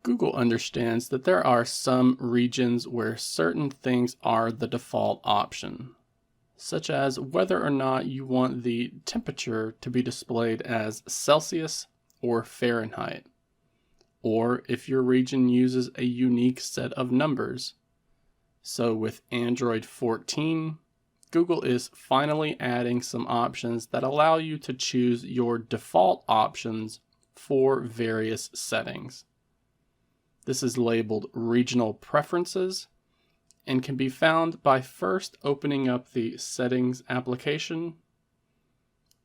Google understands that there are some regions where certain things are the default option, such as whether or not you want the temperature to be displayed as Celsius or Fahrenheit, or if your region uses a unique set of numbers. So with Android 14, Google is finally adding some options that allow you to choose your default options for various settings. This is labeled Regional Preferences and can be found by first opening up the Settings application,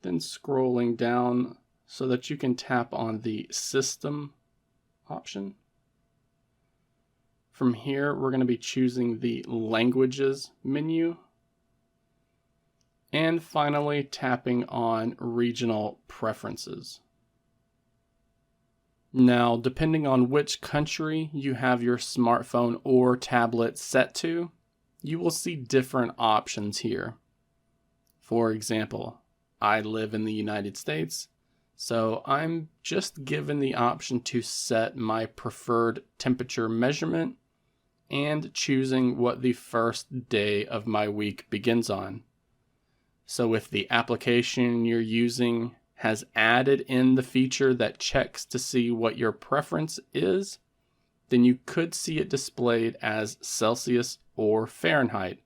then scrolling down so that you can tap on the System option. From here, we're going to be choosing the Languages menu, and finally tapping on Regional Preferences. Now, depending on which country you have your smartphone or tablet set to, you will see different options here. For example, I live in the United States, so I'm just given the option to set my preferred temperature measurement and choosing what the first day of my week begins on. So if the application you're using has added in the feature that checks to see what your preference is, then you could see it displayed as Celsius or Fahrenheit,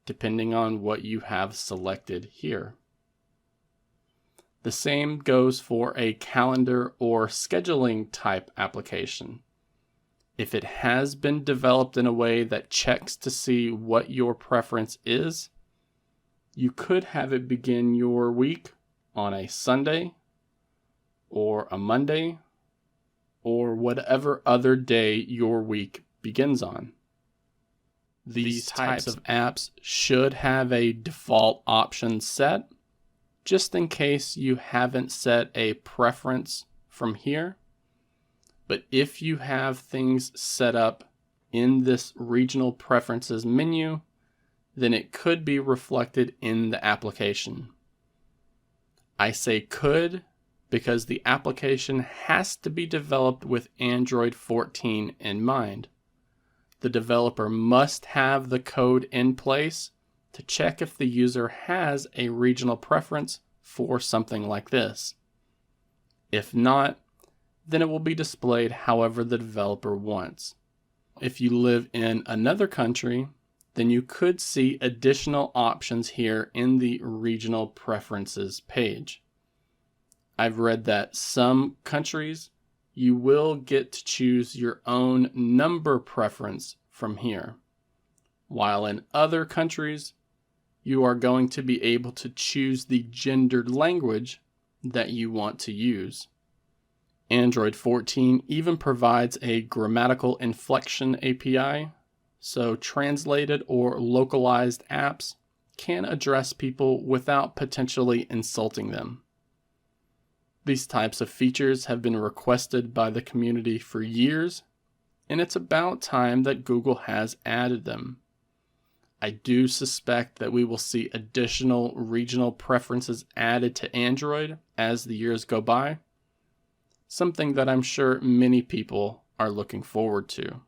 depending on what you have selected here. The same goes for a calendar or scheduling type application. If it has been developed in a way that checks to see what your preference is, you could have it begin your week on a Sunday or a Monday or whatever other day your week begins on. These types of apps should have a default option set, just in case you haven't set a preference from here. But if you have things set up in this Regional Preferences menu, then it could be reflected in the application. I say could because the application has to be developed with Android 14 in mind. The developer must have the code in place to check if the user has a regional preference for something like this. If not, then it will be displayed however the developer wants. If you live in another country, then you could see additional options here in the Regional Preferences page. I've read that some countries you will get to choose your own number preference from here, while in other countries you are going to be able to choose the gendered language that you want to use. Android 14 even provides a grammatical inflection API, so translated or localized apps can address people without potentially insulting them. These types of features have been requested by the community for years, and it's about time that Google has added them. I do suspect that we will see additional regional preferences added to Android as the years go by, something that I'm sure many people are looking forward to.